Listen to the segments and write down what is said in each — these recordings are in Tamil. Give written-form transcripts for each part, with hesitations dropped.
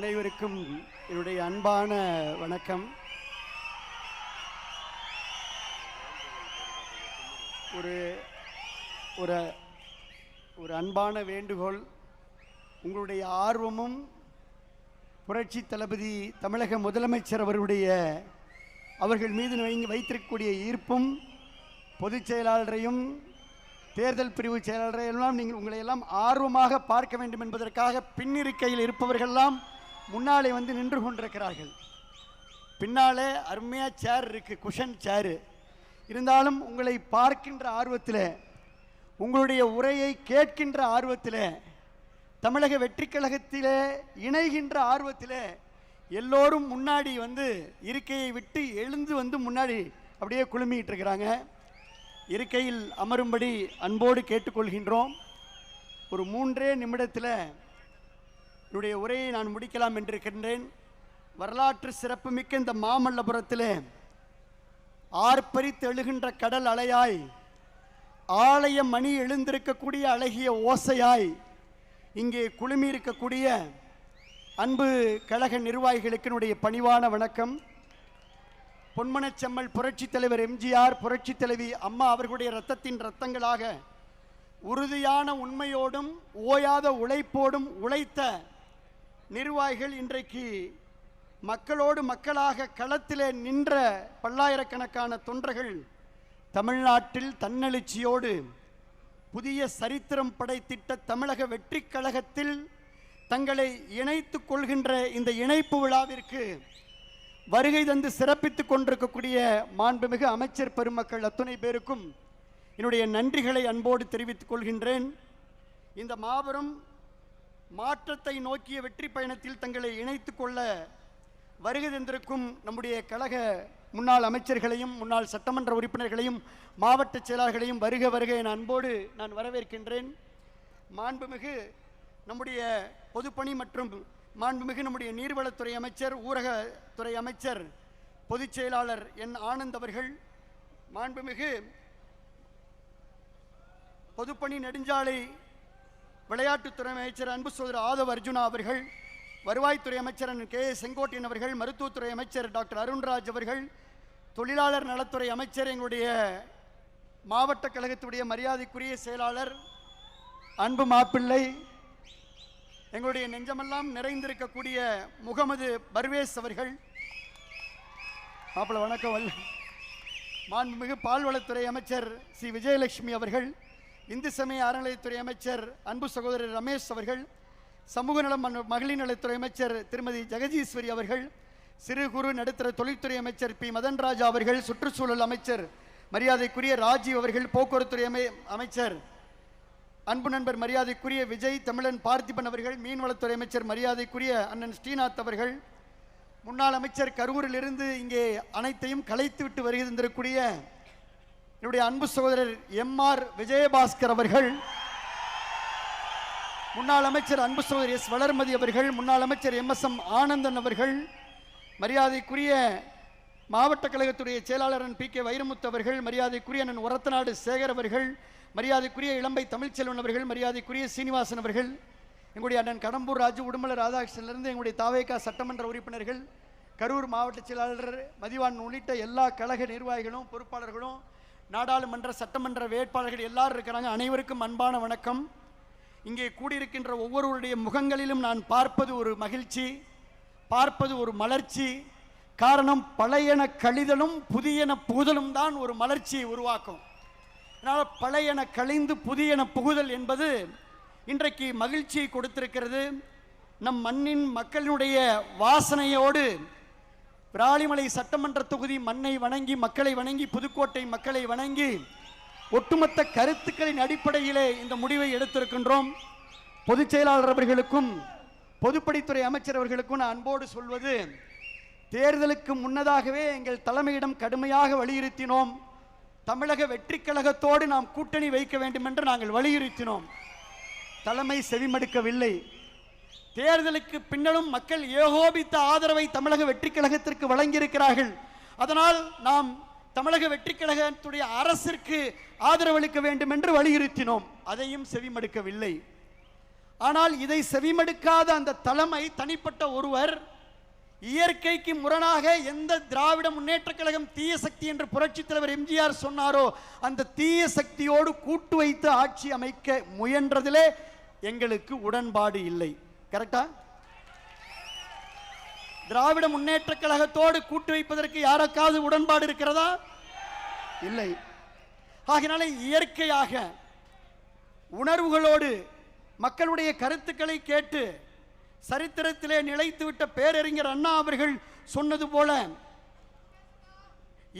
அனைவருக்கும் என்னுடைய அன்பான வணக்கம். ஒரு அன்பான வேண்டுகோள். உங்களுடைய ஆர்வமும் புரட்சி தளபதி தமிழக முதலமைச்சர் அவர்கள் மீது வைத்திருக்கக்கூடிய ஈர்ப்பும் பொதுச் செயலாளரையும் தேர்தல் பிரிவு செயலாளரையெல்லாம் உங்களை எல்லாம் ஆர்வமாக பார்க்க வேண்டும் என்பதற்காக பின்னிருக்கையில் இருப்பவர்களெல்லாம் முன்னாலே வந்து நின்று கொண்டிருக்கிறார்கள். பின்னாலே அருமையாக சேர் இருக்குது, குஷன் சேரு. இருந்தாலும் உங்களை பார்க்கின்ற ஆர்வத்தில், உங்களுடைய உரையை கேட்கின்ற ஆர்வத்தில், தமிழக வெற்றி கழகத்திலே இணைகின்ற ஆர்வத்தில் எல்லோரும் முன்னாடி வந்து இருக்கையை விட்டு எழுந்து வந்து முன்னாடி அப்படியே குழுமிக்கிட்டு இருக்கிறாங்க. இருக்கையில் அமரும்படி அன்போடு கேட்டுக்கொள்கின்றோம். ஒரு 3 நிமிடத்தில் என்னுடைய உரையை நான் முடிக்கலாம் என்றிருக்கின்றேன். வரலாற்று சிறப்புமிக்க இந்த மாமல்லபுரத்தில் ஆர்ப்பரித்து எழுகின்ற கடல் அலையாய், ஆலய மணி எழுந்திருக்கக்கூடிய அழகிய ஓசையாய் இங்கே குழுமி இருக்கக்கூடிய அன்பு கழக நிர்வாகிகளுக்கு என்னுடைய பணிவான வணக்கம். பொன்மனச்செம்மல் புரட்சி தலைவர் எம்ஜிஆர், புரட்சி தலைவி அம்மா அவர்களுடைய இரத்தத்தின் இரத்தங்களாக உறுதியான உண்மையோடும் ஓயாத உழைப்போடும் உழைத்த நிர்வாகிகள் இன்றைக்கு மக்களோடு மக்களாக களத்திலே நின்ற பல்லாயிரக்கணக்கான தொண்டர்கள் தமிழ்நாட்டில் தன்னெழுச்சியோடு புதிய சரித்திரம் படைத்திட்ட தமிழக வெற்றி கழகத்தில் தங்களை இணைத்துக் கொள்கின்ற இந்த இணைப்பு விழாவிற்கு வருகை தந்து சிறப்பித்துக் கொண்டிருக்கக்கூடிய மாண்புமிகு அமைச்சர் பெருமக்கள் அத்துணை பேருக்கும் என்னுடைய நன்றிகளை அன்போடு தெரிவித்துக் கொள்கின்றேன். இந்த மாபெரும் மாற்றத்தை நோக்கிய வெற்றி பயணத்தில் தங்களை இணைத்துக் கொள்ள வருகை தந்திருக்கும் நம்முடைய கழக முன்னாள் அமைச்சர்களையும் முன்னாள் சட்டமன்ற உறுப்பினர்களையும் மாவட்ட செயலாளர்களையும் வருக வருக என அன்போடு நான் வரவேற்கின்றேன். மாண்புமிகு நம்முடைய பொதுப்பணி மற்றும் மாண்புமிகு நம்முடைய நீர்வளத்துறை அமைச்சர், ஊரகத்துறை அமைச்சர், பொதுச் செயலாளர் என் ஆனந்த் அவர்கள், மாண்புமிகு பொதுப்பணி நெடுஞ்சாலை விளையாட்டுத்துறை அமைச்சர் அன்பு சகோதரர் ஆதவ் அர்ஜுனா அவர்கள், வருவாய்த்துறை அமைச்சர் கே செங்கோட்டையன் அவர்கள், மருத்துவத்துறை அமைச்சர் டாக்டர் அருண்ராஜ் அவர்கள், தொழிலாளர் நலத்துறை அமைச்சர், எங்களுடைய மாவட்ட கழகத்துடைய மரியாதைக்குரிய செயலாளர் அன்பு மாப்பிள்ளை, எங்களுடைய நெஞ்சமெல்லாம் நிறைந்திருக்கக்கூடிய முகமது பர்வேஸ் அவர்கள், மாப்பிள்ளை வணக்கம். மாண்புமிகு பால்வளத்துறை அமைச்சர் சி விஜயலட்சுமி அவர்கள், இந்து சமய அறநிலையத்துறை அமைச்சர் அன்பு சகோதரர் ரமேஷ் அவர்கள், சமூக நலம் மகளிர் நலத்துறை அமைச்சர் திருமதி ஜெகதீஸ்வரி அவர்கள், சிறு குறு நடுத்தர தொழில்துறை அமைச்சர் பி மதன்ராஜா அவர்கள், சுற்றுச்சூழல் அமைச்சர் மரியாதைக்குரிய ராஜீவ் அவர்கள், போக்குவரத்துறை அமைச்சர் அன்பு நண்பர் மரியாதைக்குரிய விஜய் தமிழன் பார்த்திபன் அவர்கள், மீன்வளத்துறை அமைச்சர் மரியாதைக்குரிய அண்ணன் ஸ்ரீநாத் அவர்கள், முன்னாள் அமைச்சர் கரூரிலிருந்து இங்கே அனைத்தையும் கலைத்துவிட்டு வருகின்றக்கூடிய என்னுடைய அன்பு சகோதரர் எம்.ஆர். விஜயபாஸ்கர் அவர்கள், முன்னாள் அமைச்சர் அன்பு சகோதரர் எஸ். வளர்மதி அவர்கள், முன்னாள் அமைச்சர் எம்.எஸ்.எம். ஆனந்தன் அவர்கள், மரியாதைக்குரிய மாவட்ட கழகத்துடைய செயலாளர் பி.கே. வைரமுத்து அவர்கள், மரியாதைக்குரிய அண்ணன் ஒரத்தநாடு சேகர் அவர்கள், மரியாதைக்குரிய இளம்பை தமிழ்ச்செல்வன் அவர்கள், மரியாதைக்குரிய சீனிவாசன் அவர்கள், எங்களுடைய அண்ணன் கடம்பூர் ராஜு உடுமலை ராதாகிருஷ்ணனிலிருந்து எங்களுடைய தாவேகா சட்டமன்ற உறுப்பினர்கள், கரூர் மாவட்ட செயலாளர் மதிவான் உள்ளிட்ட எல்லா கழக நிர்வாகிகளும் பொறுப்பாளர்களும் நாடாளுமன்ற சட்டமன்ற வேட்பாளர்கள் எல்லாரும் இருக்கிறாங்க. அனைவருக்கும் அன்பான வணக்கம். இங்கே கூடியிருக்கின்ற ஒவ்வொருவருடைய முகங்களிலும் நான் பார்ப்பது ஒரு மகிழ்ச்சி, பார்ப்பது ஒரு மலர்ச்சி. காரணம், பழையன கழிதலும் புதியன புகுதலும் தான் ஒரு மலர்ச்சியை உருவாக்கும். அதனால் பழையன கழிந்து புதியன புகுதல் என்பது இன்றைக்கு மகிழ்ச்சியை கொடுத்திருக்கிறது. நம் மண்ணின் மக்களினுடைய வாசனையோடு விராலிமலை சட்டமன்ற தொகுதி மண்ணை வணங்கி, மக்களை வணங்கி, புதுக்கோட்டை மக்களை வணங்கி ஒட்டுமொத்த கருத்துக்களின் அடிப்படையிலே இந்த முடிவை எடுத்திருக்கின்றோம். பொதுச் செயலாளர் அவர்களுக்கும் பொதுப்பணித்துறை அமைச்சர் அவர்களுக்கும் நான் அன்போடு சொல்வது, தேர்தலுக்கு முன்னதாகவே எங்கள் தலைமையிடம் கடுமையாக வலியுறுத்தினோம். தமிழக வெற்றி கழகத்தோடு நாம் கூட்டணி வைக்க வேண்டும் என்று நாங்கள் வலியுறுத்தினோம். தலைமை செவிமடுக்கவில்லை. தேர்தலுக்கு பின்னரும் மக்கள் ஏகோபித்த ஆதரவை தமிழக வெற்றி கழகத்திற்கு வழங்கியிருக்கிறார்கள். அதனால் நாம் தமிழக வெற்றி கழகத்துடைய அரசிற்கு ஆதரவளிக்க வேண்டும் என்று வலியுறுத்தினோம். அதையும் செவிமடுக்கவில்லை. ஆனால் இதை செவிமடுக்காத அந்த தலைமை, தனிப்பட்ட ஒருவர் இயற்கைக்கு முரணாக எந்த திராவிட முன்னேற்ற கழகம் தீய சக்தி என்று புரட்சித் தலைவர் எம்ஜிஆர் சொன்னாரோ அந்த தீய சக்தியோடு கூட்டு வைத்து ஆட்சி அமைக்க முயன்றதிலே எங்களுக்கு உடன்பாடு இல்லை. கரெக்டா? திராவிட முன்னேற்ற கழகத்தோடு கூட்டு வைப்பதற்கு யாருக்காவது உடன்பாடு இருக்கிறதா? இல்லை. ஆகினால இயற்கையாக உணர்வுகளோடு மக்களுடைய கருத்துக்களை கேட்டு சரித்திரத்திலே நிலைத்துவிட்ட பேரறிஞர் அண்ணா அவர்கள் சொன்னது போல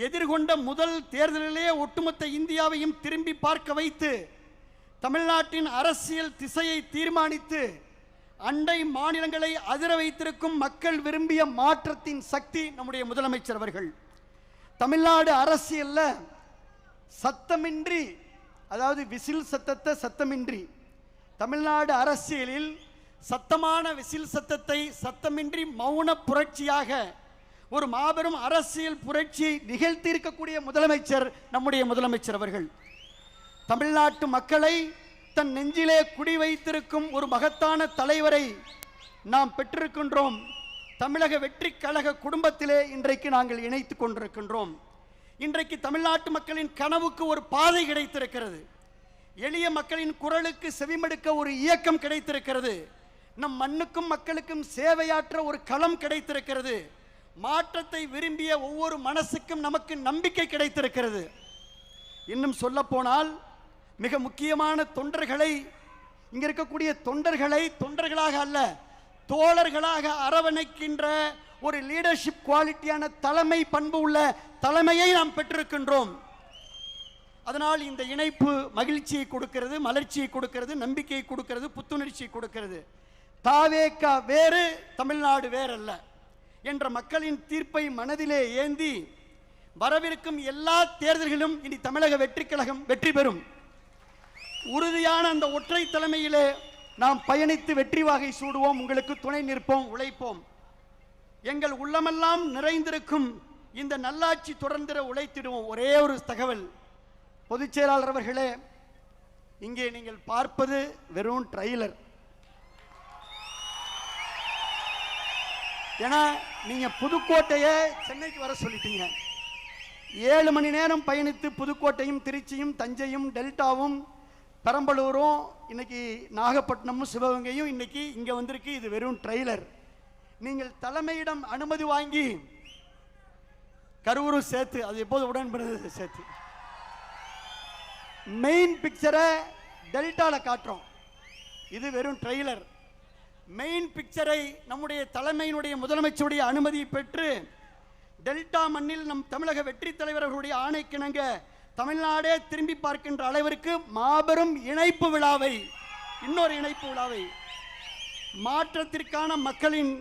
எதிர்கொண்ட முதல் தேர்தலிலே ஒட்டுமொத்த இந்தியாவையும் திரும்பி பார்க்க வைத்து தமிழ்நாட்டின் அரசியல் திசையை தீர்மானித்து அண்டை மாநிலங்களை அதிர வைத்திருக்கும் மக்கள் விரும்பிய மாற்றத்தின் சக்தி நம்முடைய முதலமைச்சர் அவர்கள். தமிழ்நாடு அரசியல்ல சத்தமின்றி, அதாவது விசில் சத்தத்தை சத்தமின்றி, தமிழ்நாடு அரசியலில் சத்தமான விசில் சத்தத்தை சத்தமின்றி மௌன புரட்சியாக ஒரு மாபெரும் அரசியல் புரட்சியை நிகழ்த்தி இருக்கக்கூடிய முதலமைச்சர் நம்முடைய முதலமைச்சர் அவர்கள். தமிழ்நாட்டு மக்களை தன் நெஞ்சிலே குடி வைத்திருக்கும் ஒரு மகத்தான தலைவரை நாம் பெற்றிருக்கின்றோம். தமிழக வெற்றி கழக குடும்பத்திலே இன்றைக்கு நாங்கள் இணைத்துக் கொண்டிருக்கின்றோம். இன்றைக்கு தமிழ்நாட்டு மக்களின் கனவுக்கு ஒரு பாதை கிடைத்திருக்கிறது. எளிய மக்களின் குரலுக்கு செவிமடுக்க ஒரு இயக்கம் கிடைத்திருக்கிறது. நம் மண்ணுக்கும் மக்களுக்கும் சேவையாற்ற ஒரு களம் கிடைத்திருக்கிறது. மாற்றத்தை விரும்பிய ஒவ்வொரு மனசுக்கும் நமக்கு நம்பிக்கை கிடைத்திருக்கிறது. இன்னும் சொல்ல போனால் மிக முக்கியமான தொண்டர்களை, இங்க இருக்கக்கூடிய தொண்டர்களை தொண்டர்களாக அல்ல தோழர்களாக அரவணைக்கின்ற ஒரு லீடர்ஷிப் குவாலிட்டியான தலைமை பண்பு உள்ள தலைமையை நாம் பெற்றிருக்கின்றோம். அதனால் இந்த இணைப்பு மகிழ்ச்சியை கொடுக்கிறது, மலர்ச்சியை கொடுக்கிறது, நம்பிக்கையை கொடுக்கிறது, புத்துணர்ச்சியை கொடுக்கிறது. தாவேகா வேறு, தமிழ்நாடு வேறல்ல என்ற மக்களின் தீர்ப்பை மனதிலே ஏந்தி வரவிருக்கும் எல்லா தேர்தல்களும் இனி தமிழக வெற்றி கழகம் வெற்றி பெறும். உறுதியான அந்த ஒற்றை தலைமையிலே நாம் பயணித்து வெற்றி வாகை சூடுவோம். உங்களுக்கு துணை நிற்போம், உழைப்போம். எங்கள் உள்ளமெல்லாம் நிறைந்திருக்கும் இந்த நல்லாட்சி தொடர்ந்திட உழைத்திடுவோம். ஒரே ஒரு தகவல், பொதுச் செயலாளர் அவர்களே, இங்கே நீங்கள் பார்ப்பது வெறும் ட்ரெய்லர். ஏன்னா நீங்க புதுக்கோட்டையை சென்னைக்கு வர சொல்லிட்டீங்க. 7 மணி நேரம் பயணித்து புதுக்கோட்டையும் திருச்சியும் தஞ்சையும் டெல்டாவும் பெரம்பலூரும் இன்னைக்கு நாகப்பட்டினமும் சிவகங்கையும் இன்னைக்கு இங்க வந்திருக்கு. இது வெறும் ட்ரெய்லர். நீங்கள் தலைமையிடம் அனுமதி வாங்கி கரூரும் சேர்த்து, அது எப்போது உடன்படுது சேர்த்து, மெயின் பிக்சரை டெல்டால காட்டுறோம். இது வெறும் ட்ரெய்லர். மெயின் பிக்சரை நம்முடைய தலைமையினுடைய முதலமைச்சருடைய அனுமதியை பெற்று டெல்டா மண்ணில் நம் தமிழக வெற்றி தலைவர்களுடைய ஆணைக்கிணங்க தமிழ்நாடே திரும்பி பார்க்கின்ற அளவிற்கு மாபெரும் இணைப்பு விழாவை, இன்னொரு இணைப்பு விழாவை, மாற்றத்திற்கான மக்களின்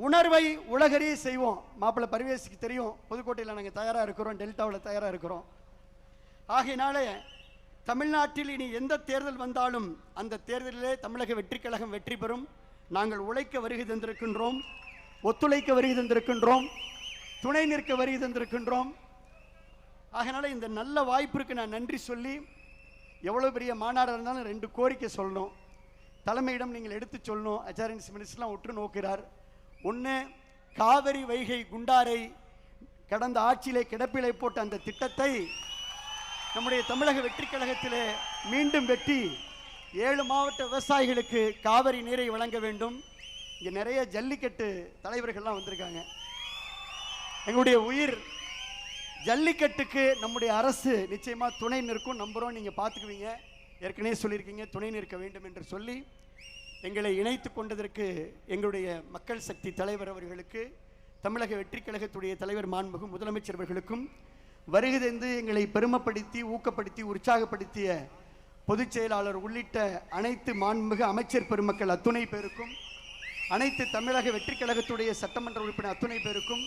உணர்வை உலகறிய செய்வோம். மாப்பிள்ளை பரிவேசுக்கு தெரியும், புதுக்கோட்டையில் நாங்கள் தயாராக இருக்கிறோம், டெல்டாவில் தயாராக இருக்கிறோம். ஆகையினாலே தமிழ்நாட்டில் இனி எந்த தேர்தல் வந்தாலும் அந்த தேர்தலிலே தமிழக வெற்றி கழகம் வெற்றி பெறும். நாங்கள் உழைக்க வருகை தந்திருக்கின்றோம், ஒத்துழைக்க வருகை தந்திருக்கின்றோம், துணை நிற்க வருகை தந்திருக்கின்றோம். ஆகையினால இந்த நல்ல வாய்ப்பிற்கு நான் நன்றி சொல்லி, எவ்வளோ பெரிய மாநாடாக இருந்தாலும் 2 கோரிக்கை சொல்லணும். தலைமையிடம் நீங்கள் எடுத்து சொல்லணும். அச்சாரியன்ஸ் மினிஸ்டர்லாம் உற்று நோக்கிறார். ஒன்று, காவிரி வைகை குண்டாரை கடந்த ஆட்சியிலே கிடப்பிலை போட்ட அந்த திட்டத்தை நம்முடைய தமிழக வெற்றி கழகத்திலே மீண்டும் வெட்டி 7 மாவட்ட விவசாயிகளுக்கு காவிரி நீரை வழங்க வேண்டும். இங்கே நிறைய ஜல்லிக்கட்டு தலைவர்கள்லாம் வந்திருக்காங்க. எங்களுடைய உயிர் ஜல்லிக்கட்டுக்கு நம்முடைய அரசு நிச்சயமா துணை நிற்கும், நம்புறோம். நீங்க பார்த்துக்குவீங்க, ஏற்கனவே சொல்லியிருக்கீங்க துணை நிற்க வேண்டும் என்று சொல்லி எங்களை இணைத்து கொண்டதற்கு எங்களுடைய மக்கள் சக்தி தலைவர் அவர்களுக்கு, தமிழக வெற்றி கழகத்துடைய தலைவர் மாண்புமிகு முதலமைச்சர் அவர்களுக்கும், வருகை தந்து எங்களை பெருமைப்படுத்தி ஊக்கப்படுத்தி உற்சாகப்படுத்திய பொதுச் செயலாளர் உள்ளிட்ட அனைத்து மாண்புமிகு அமைச்சர் பெருமக்கள் அத்துணை பேருக்கும், அனைத்து தமிழக வெற்றி கழகத்துடைய சட்டமன்ற உறுப்பினர் அத்துணை பேருக்கும்,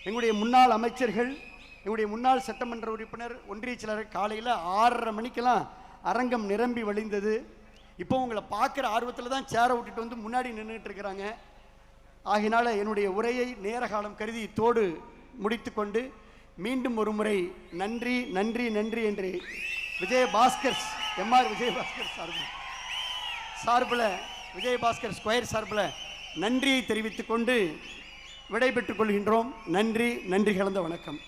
எங்களுடைய முன்னாள் அமைச்சர்கள், எங்களுடைய முன்னாள் சட்டமன்ற உறுப்பினர், ஒன்றிய செயலாளர், காலையில் 6:30 மணிக்கெல்லாம் அரங்கம் நிரம்பி வழிந்தது. இப்போ உங்களை பார்க்குற ஆர்வத்தில் தான் சேரை விட்டுட்டு வந்து முன்னாடி நின்றுட்டு இருக்கிறாங்க. ஆகினால என்னுடைய உரையை நேர காலம் கருதி இத்தோடு முடித்து கொண்டு மீண்டும் ஒரு முறை நன்றி நன்றி நன்றி என்று விஜயபாஸ்கர், எம்ஆர் விஜயபாஸ்கர் சார்பில் சார்பில், விஜயபாஸ்கர் ஸ்கொயர் சார்பில் நன்றியை தெரிவித்துக் கொண்டு விடை பெற்றுக் கொள்கின்றோம். நன்றி, நன்றி கலந்த வணக்கம்.